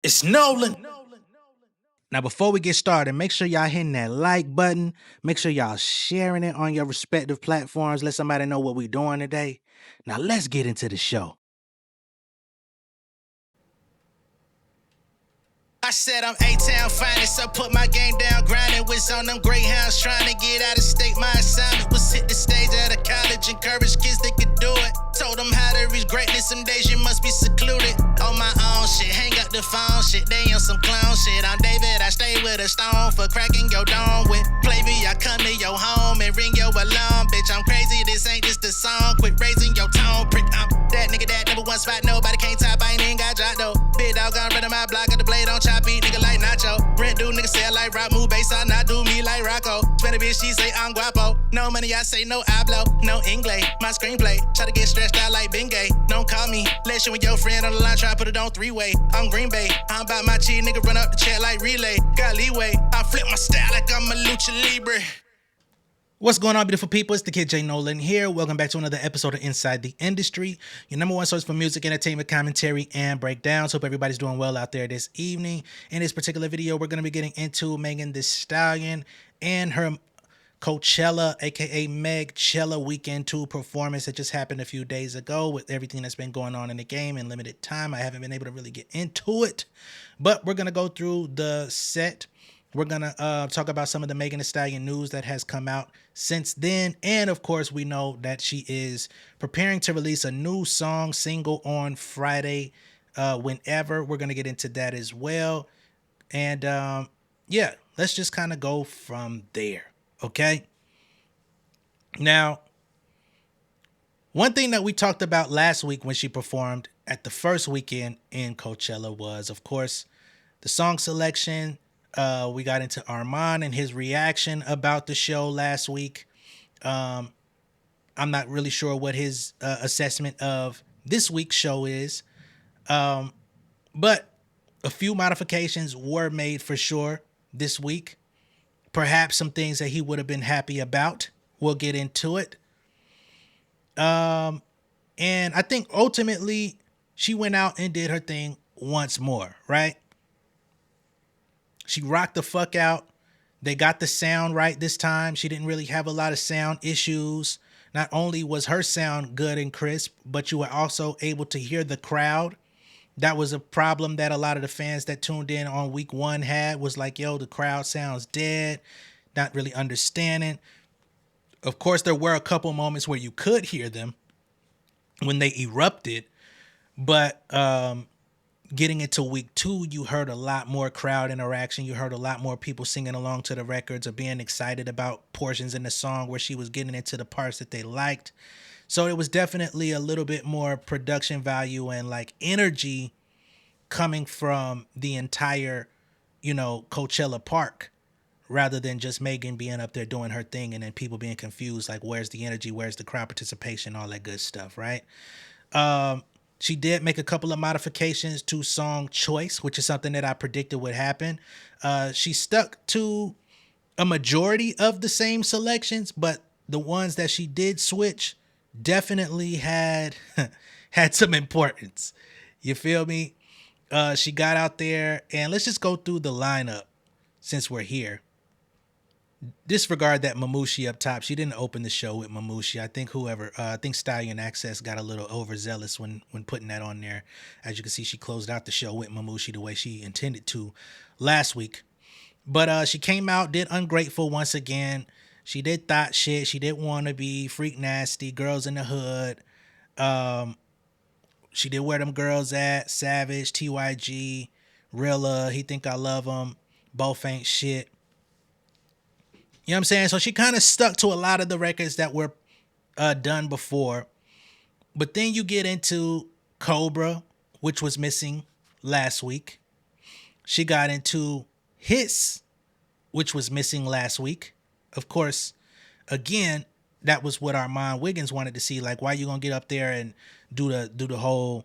It's Nolan. Now, before we get started, make sure y'all hitting that like button. Make sure y'all sharing it on your respective platforms. Let somebody know what we're doing today. Now, let's get into the show. I said I'm A-Town finest, so put my game down, grinding. Was on them Greyhounds trying to get out of state. My assignment was hit the stage at a college, encourage kids they could do it. Told them how to reach greatness, some days you must be secluded. On my own shit, hang up the phone shit, they on some clown shit. I'm David, I stay with a stone for cracking your dome with. Play me, I come to your home and ring your alarm. Bitch, I'm crazy, this ain't just a song. Quit raising your tone, prick. I'm that nigga that number one spot, nobody can't top, I ain't even got job though. Big dog gon' run in my block, got the blade on chop, eat nigga like nacho. Rent do nigga sell like rock, move bass, I not do me like Rocco. Spend a bitch, she say I'm guapo. No money, I say no hablo, no English. My screenplay, try to get stretched out like Bengay. Don't call me, let you and your friend on the line, try to put it on three-way. I'm Green Bay, I'm about my cheese, nigga run up the check like relay. Got leeway, I flip my style like I'm a lucha libre. What's going on, beautiful people? It's the kid J Nolan here. Welcome back to another episode of Inside the Industry, your number one source for music, entertainment, commentary, and breakdowns. Hope everybody's doing well out there this evening. In this particular video, we're going to be getting into Megan Thee Stallion and her Coachella, aka Megchella Weekend 2 performance that just happened a few days ago. With everything that's been going on in the game in limited time, I haven't been able to really get into it, but we're going to go through the set. We're going to talk about some of the Megan Thee Stallion news that has come out since then. And of course, we know that she is preparing to release a new song single on Friday, whenever. We're going to get into that as well. And yeah, let's just kind of go from there. Okay. Now, one thing that we talked about last week when she performed at the first weekend in Coachella was, of course, the song selection. We got into Armand and his reaction about the show last week. I'm not really sure what his assessment of this week's show is. But a few modifications were made for sure this week. Perhaps some things that he would have been happy about. We'll get into it. And I think ultimately she went out and did her thing once more, right? She rocked the fuck out. They got the sound right this time. She didn't really have a lot of sound issues. Not only was her sound good and crisp, but you were also able to hear the crowd. That was a problem that a lot of the fans that tuned in on week one had, was like, yo, the crowd sounds dead, not really understanding. Of course, there were a couple moments where you could hear them when they erupted, but getting into week two, you heard a lot more crowd interaction. You heard a lot more people singing along to the records or being excited about portions in the song where she was getting into the parts that they liked. So it was definitely a little bit more production value and like energy coming from the entire, Coachella Park, rather than just Megan being up there doing her thing and then people being confused, like, where's the energy, where's the crowd participation, all that good stuff, right? She did make a couple of modifications to song choice, which is something that I predicted would happen. She stuck to a majority of the same selections, but the ones that she did switch definitely had had some importance. You feel me? She got out there, and let's just go through the lineup since we're here. Disregard that Mamushi up top. She didn't open the show with Mamushi. I think Stallion Access got a little overzealous when putting that on there. As you can see, she closed out the show with Mamushi the way she intended to last week. But she came out, did Ungrateful once again. She did Thought Shit. She did Wannabe, Freak Nasty, Girls in the Hood. She did Where Them Girls At, Savage, TYG, Rilla, He Think I Love Him, Both Ain't Shit. You know what I'm saying? So she kind of stuck to a lot of the records that were done before. But then you get into Cobra, which was missing last week. She got into Hiss, which was missing last week. Of course, again, that was what Armand Wiggins wanted to see. Like, why you gonna get up there and do the whole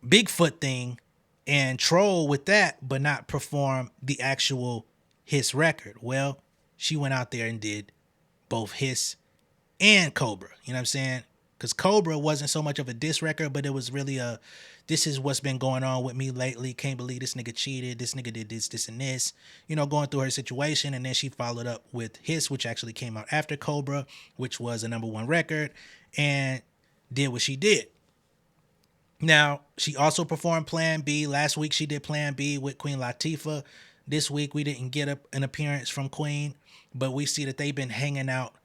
Bigfoot thing and troll with that, but not perform the actual Hiss record? Well, she went out there and did both Hiss and Cobra. You know what I'm saying? Because Cobra wasn't so much of a diss record, but it was really a, this is what's been going on with me lately. Can't believe this nigga cheated. This nigga did this, and this. You know, going through her situation. And then she followed up with Hiss, which actually came out after Cobra, which was a #1 record, and did what she did. Now, she also performed Plan B. Last week she did Plan B with Queen Latifah. This week we didn't get an appearance from Queen, but we see that they've been hanging out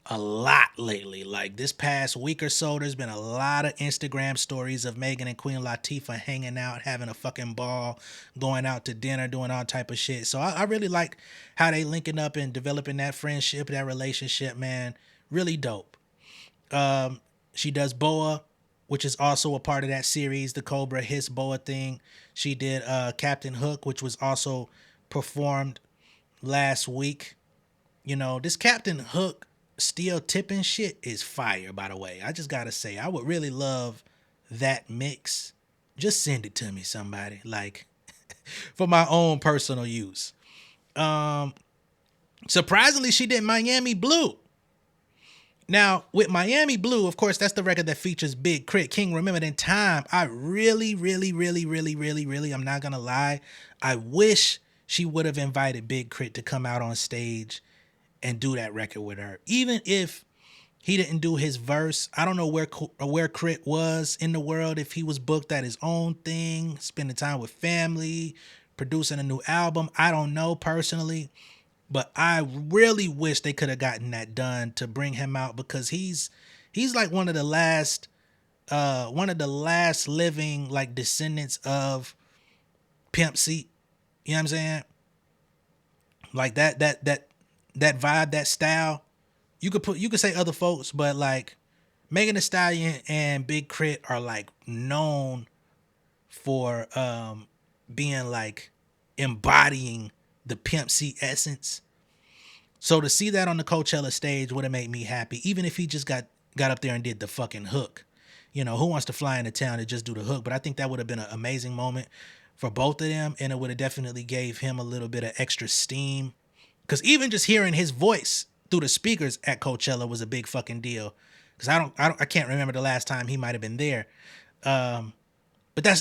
a lot lately. Like this past week or so, there's been a lot of Instagram stories of Megan and Queen Latifah hanging out, having a fucking ball, going out to dinner, doing all type of shit. So I really like how they linking up and developing that friendship, that relationship, man. Really dope. She does Boa, which is also a part of that series, the Cobra Hiss Boa thing. She did Captain Hook, which was also performed last week. You know, this Captain Hook steel tipping shit is fire, by the way. I just gotta say, I would really love that mix. Just send it to me, somebody. Like, for my own personal use. Surprisingly, she did Miami Blue. Now, with Miami Blue, of course, that's the record that features Big Crit. King, remember in time, I really, I'm not gonna lie, I wish she would have invited Big Crit to come out on stage and do that record with her. Even if he didn't do his verse, I don't know where Crit was in the world, if he was booked at his own thing, spending time with family, producing a new album. I don't know personally. But I really wish they could have gotten that done to bring him out, because he's like one of the last living like descendants of Pimp C. You know what I'm saying? Like that vibe, that style. You could say other folks, but like Megan Thee Stallion and Big Crit are like known for being like embodying the Pimp C essence. So to see that on the Coachella stage would have made me happy, even if he just got up there and did the fucking hook. You know, who wants to fly into town and just do the hook? But I think that would have been an amazing moment for both of them, and it would have definitely gave him a little bit of extra steam. Because even just hearing his voice through the speakers at Coachella was a big fucking deal. Because I can't remember the last time he might have been there. But that's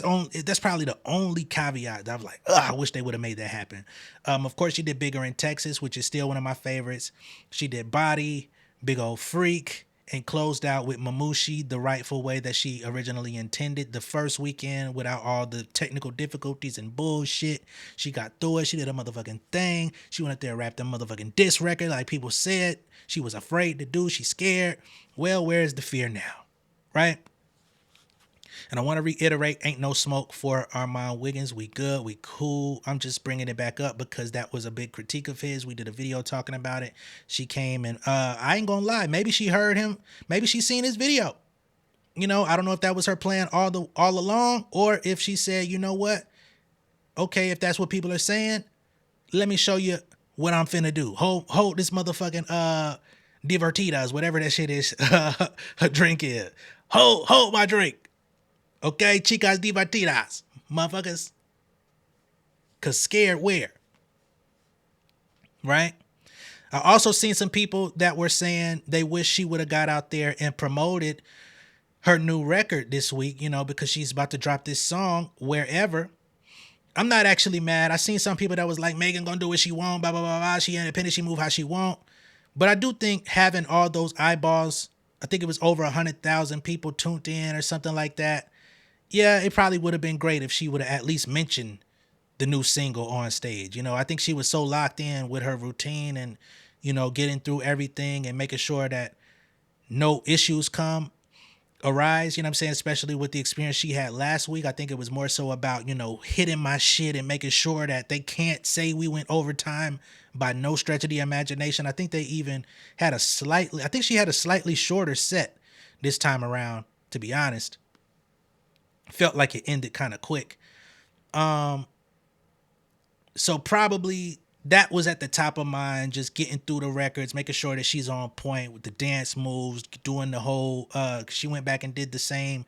probably the only caveat that I was like, I wish they would have made that happen. Of course, she did Bigger in Texas, which is still one of my favorites. She did Body, Big Old Freak, and closed out with Mamushi, the rightful way that she originally intended. The first weekend, without all the technical difficulties and bullshit, she got through it. She did a motherfucking thing. She went up there and rapped a motherfucking diss record like people said she was afraid to do. She's scared. Well, where's the fear now? Right? And I want to reiterate, ain't no smoke for Armand Wiggins. We good, we cool. I'm just bringing it back up because that was a big critique of his. We did a video talking about it. She came and I ain't gonna lie, maybe she heard him, maybe she seen his video. You know, I don't know if that was her plan all along, or if she said, you know what? Okay, if that's what people are saying, let me show you what I'm finna do. Hold this motherfucking divertidas, whatever that shit is, her drink is. Hold my drink. Okay, chicas divertidas, motherfuckers. Cause scared where? Right? I also seen some people that were saying they wish she would have got out there and promoted her new record this week, you know, because she's about to drop this song, Wherever. I'm not actually mad. I seen some people that was like, Megan gonna do what she want, blah, blah, blah, blah. She independent, she move how she want. But I do think having all those eyeballs, I think it was over 100,000 people tuned in or something like that. Yeah, it probably would have been great if she would have at least mentioned the new single on stage. You know, I think she was so locked in with her routine and, you know, getting through everything and making sure that no issues arise, you know what I'm saying? Especially with the experience she had last week. I think it was more so about, you know, hitting my shit and making sure that they can't say we went overtime by no stretch of the imagination. I think they even had I think she had a slightly shorter set this time around, to be honest. Felt like it ended kind of quick. So probably that was at the top of mind, just getting through the records, making sure that she's on point with the dance moves, doing the whole, she went back and did the same,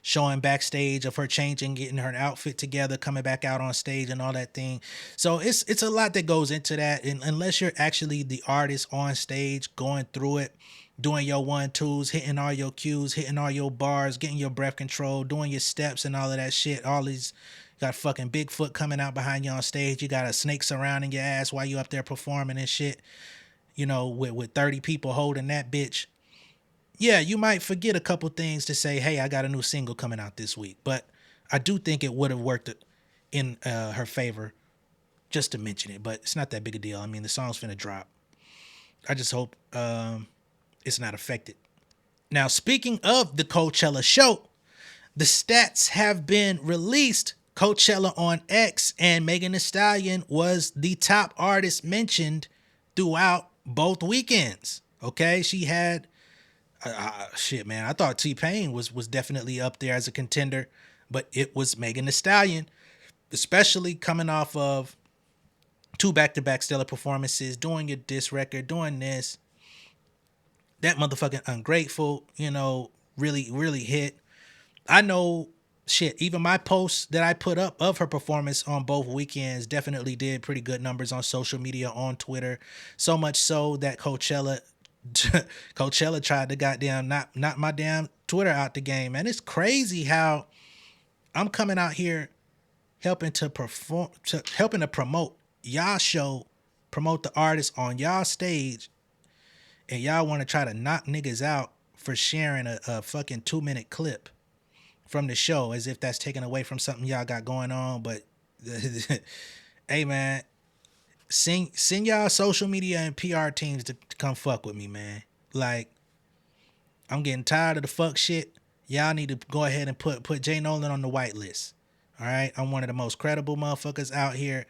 showing backstage of her changing, getting her outfit together, coming back out on stage and all that thing. So it's a lot that goes into that. And unless you're actually the artist on stage going through it, doing your 1-2s, hitting all your cues, hitting all your bars, getting your breath control, doing your steps and all of that shit. All these, you got fucking Bigfoot coming out behind you on stage. You got a snake surrounding your ass while you up there performing and shit. You know, with 30 people holding that bitch. Yeah, you might forget a couple things to say, hey, I got a new single coming out this week. But I do think it would have worked in her favor just to mention it. But it's not that big a deal. I mean, the song's finna drop. I just hope it's not affected. Now, speaking of the Coachella show, the stats have been released. Coachella on X, and Megan Thee Stallion was the top artist mentioned throughout both weekends. Okay, she had shit, man. I thought T-Pain was definitely up there as a contender, but it was Megan Thee Stallion, especially coming off of 2 back-to-back stellar performances, doing your diss record, doing this. That motherfucking Ungrateful, you know, really, really hit. I know, shit, even my posts that I put up of her performance on both weekends definitely did pretty good numbers on social media, on Twitter. So much so that Coachella tried to goddamn knock my damn Twitter out the game. And it's crazy how I'm coming out here helping to promote y'all show, promote the artists on y'all stage, and y'all want to try to knock niggas out for sharing a fucking 2-minute clip from the show as if that's taken away from something y'all got going on. But hey man, send y'all social media and PR teams to come fuck with me, man. Like, I'm getting tired of the fuck shit. Y'all need to go ahead and put J Nolan on the whitelist. All right, I'm one of the most credible motherfuckers out here.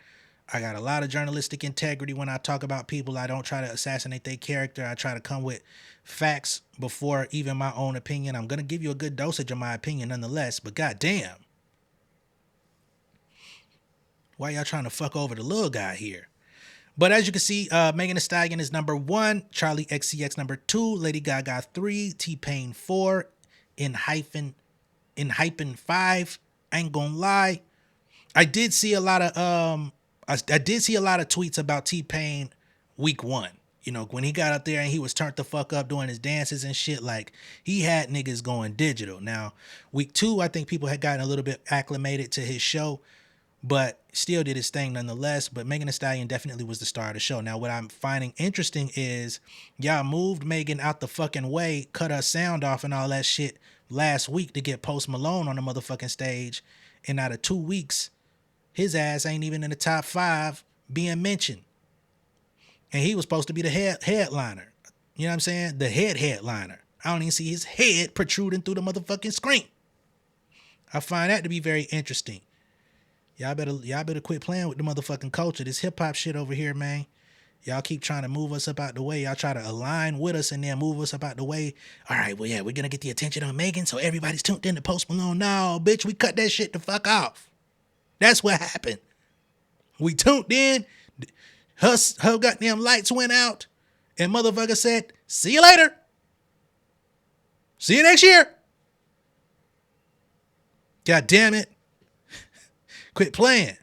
I got a lot of journalistic integrity when I talk about people. I don't try to assassinate their character. I try to come with facts before even my own opinion. I'm going to give you a good dosage of my opinion nonetheless, but goddamn, why y'all trying to fuck over the little guy here? But as you can see, Megan Thee Stallion is number 1, Charlie XCX number 2, Lady Gaga 3, T-Pain 4, in hyphen 5. I ain't gonna lie, I did see a lot of I did see a lot of tweets about T-Pain week 1. You know, when he got up there and he was turned the fuck up doing his dances and shit, like he had niggas going digital. Now, week 2, I think people had gotten a little bit acclimated to his show, but still did his thing nonetheless. But Megan Thee Stallion definitely was the star of the show. Now, what I'm finding interesting is y'all moved Megan out the fucking way, cut her sound off and all that shit last week to get Post Malone on the motherfucking stage. And out of 2 weeks, his ass ain't even in the top 5 being mentioned. And he was supposed to be the headliner. You know what I'm saying? The headliner. I don't even see his head protruding through the motherfucking screen. I find that to be very interesting. Y'all better quit playing with the motherfucking culture. This hip hop shit over here, man. Y'all keep trying to move us up out the way. Y'all try to align with us and then move us up out the way. All right, well, yeah, we're going to get the attention on Megan, so everybody's tuned in to Post Malone. No, bitch, we cut that shit the fuck off. That's what happened. We tuned in. Her goddamn lights went out. And motherfucker said, see you later. See you next year. God damn it. Quit playing.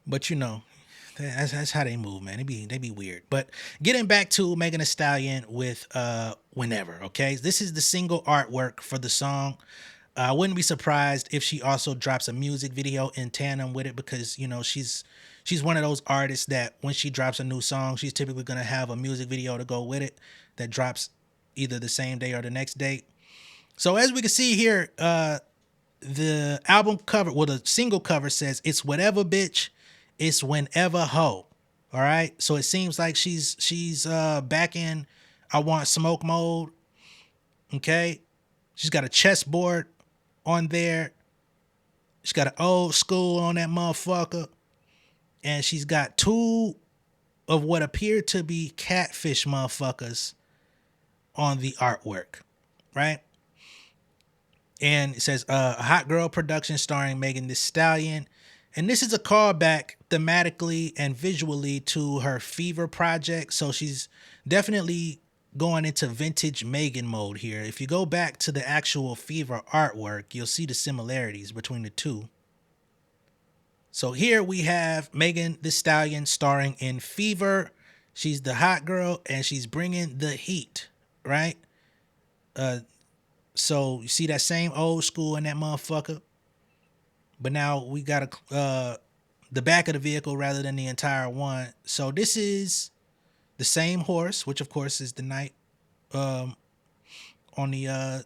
But you know, that's how they move, man. They be weird. But getting back to Megan Thee Stallion with Whenever, okay? This is the single artwork for the song. I wouldn't be surprised if she also drops a music video in tandem with it, because, you know, she's one of those artists that when she drops a new song, she's typically going to have a music video to go with it that drops either the same day or the next day. So as we can see here, the album cover, well, the single cover says, "It's whatever, bitch. It's whenever, ho." All right. So it seems like she's back in I Want Smoke mode. Okay. She's got a chessboard on there. She's got an old school on that motherfucker. And she's got 2 of what appear to be catfish motherfuckers on the artwork. Right? And it says a Hot Girl production starring Megan Thee Stallion. And this is a callback thematically and visually to her Fever project. So she's definitely going into vintage Megan mode here. If you go back to the actual Fever artwork, you'll see the similarities between the two. So here we have Megan Thee Stallion starring in Fever. She's the hot girl and she's bringing the heat. right? So you see that same old school in that motherfucker, but now we got the back of the vehicle rather than the entire one. So this is the same horse, which of course is the knight on the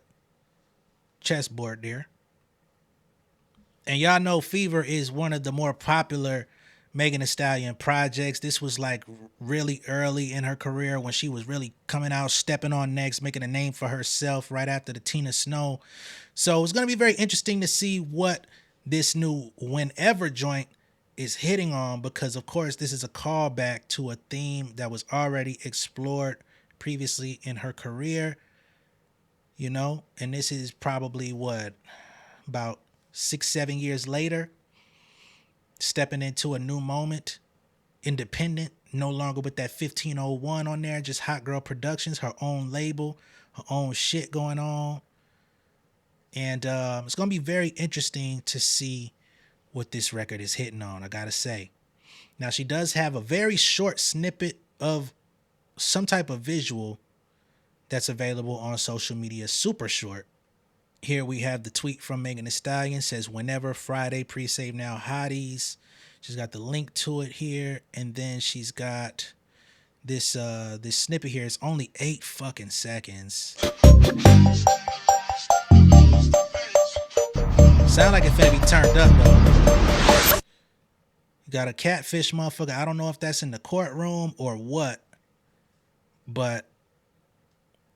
chessboard there. And y'all know Fever is one of the more popular Megan Thee Stallion projects. This was like really early in her career when she was really coming out, stepping on necks, making a name for herself right after the Tina Snow. So it's going to be very interesting to see what this new Whenever joint is hitting on, because of course this is a callback to a theme that was already explored previously in her career, you know, and this is probably what, about 6-7 years later, stepping into a new moment, independent, no longer with that 1501 on there, just Hot Girl Productions, her own label, her own shit going on. And it's going to be very interesting to see what this record is hitting on, I gotta say. Now, she does have a very short snippet of some type of visual that's available on social media, super short. Here we have the tweet from Megan Thee Stallion, says Whenever Friday, pre-save now hotties. She's got the link to it here, and then she's got this this snippet here. It's only 8 fucking seconds. Sound like it finna be turned up though. You got a catfish motherfucker. I don't know if that's in the courtroom or what, but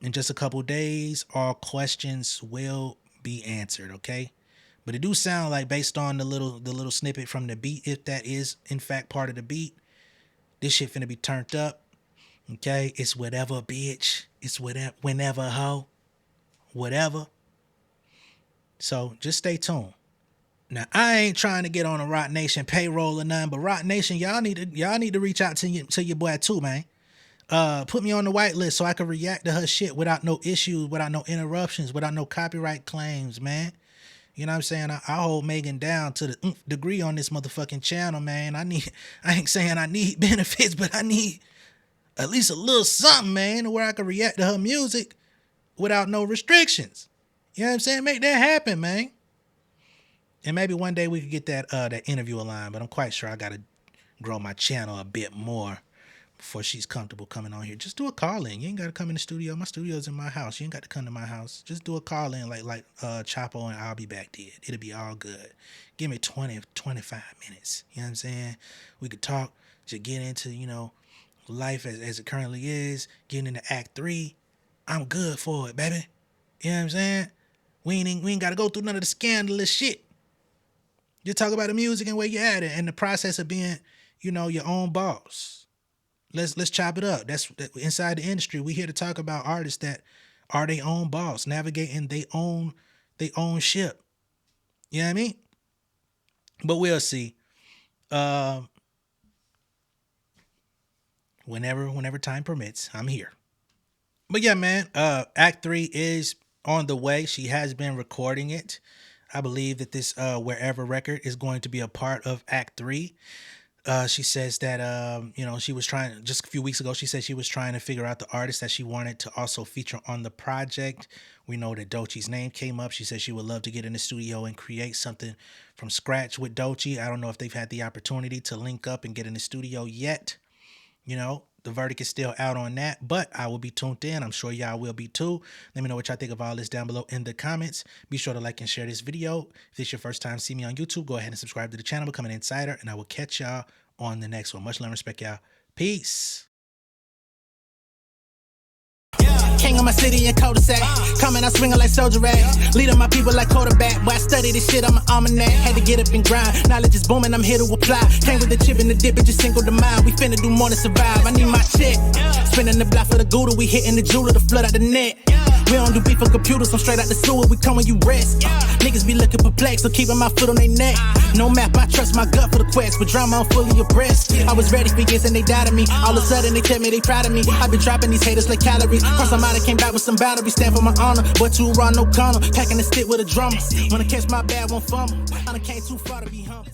in just a couple days, all questions will be answered, okay? But it do sound like, based on the little snippet from the beat, if that is in fact part of the beat, this shit finna be turned up, okay? It's whatever, bitch. It's whatever, whenever, ho, whatever. So just stay tuned. Now, I ain't trying to get on a Rock Nation payroll or nothing, but Rock Nation, y'all need to reach out to your boy too, man. Put me on the whitelist so I can react to her shit without no issues, without no interruptions, without no copyright claims, man. You know what I'm saying? I hold Megan down to the degree on this motherfucking channel, man. I ain't saying I need benefits, but I need at least a little something, man, where I can react to her music without no restrictions. You know what I'm saying? Make that happen, man. And maybe one day we could get that interview aligned, but I'm quite sure I got to grow my channel a bit more before she's comfortable coming on here. Just do a call in. You ain't got to come in the studio. My studio's in my house. You ain't got to come to my house. Just do a call in like Chapo and I'll Be Back did. It'll be all good. Give me 20, 25 minutes. You know what I'm saying? We could talk, just get into, you know, life as it currently is, getting into Act 3. I'm good for it, baby. You know what I'm saying? We ain't got to go through none of the scandalous shit. Just talk about the music and where you're at and the process of being, you know, your own boss. Let's chop it up. That's inside the industry. We here to talk about artists that are their own boss, navigating their own ship. You know what I mean? But we'll see. Whenever time permits, I'm here. But yeah, man, Act 3 is on the way. She has been recording it. I believe that this Wherever record is going to be a part of Act 3. She says that, you know, she was trying, just a few weeks ago, she said she was trying to figure out the artist that she wanted to also feature on the project. We know that Doechie's name came up. She said she would love to get in the studio and create something from scratch with Doechii. I don't know if they've had the opportunity to link up and get in the studio yet. You know, the verdict is still out on that, but I will be tuned in. I'm sure y'all will be too. Let me know what y'all think of all this down below in the comments. Be sure to like and share this video. If this is your first time seeing me on YouTube, go ahead and subscribe to the channel, become an insider, and I will catch y'all on the next one. Much love and respect, y'all. Peace. King of my city and cul-de-sac. Coming out swinging like soldier rag. Leading my people like quarterback. Boy, I study this shit, I'm an almanac. Had to get up and grind. Knowledge is booming, I'm here to apply. Came with the chip and the dip, it just single the mind. We finna do more than survive. I need my check. Spinning the block for the Gouda. We hitting the jeweler to flood out the net. We don't do beef for computers, I'm straight out the sewer. We come when you rest. Niggas be looking perplexed, so keeping my foot on their neck. No map, I trust my gut for the quest. But drama, I'm fully abreast. I was ready for years and they doubted me. All of a sudden they tell me they proud of me. I been dropping these haters like calories. Cross I'm out, I came back with some boundaries. Stand for my honor, but too raw, no corner. Packing the stick with a drummer. When I catch my bad, won't fumble. I done came too far to be humble.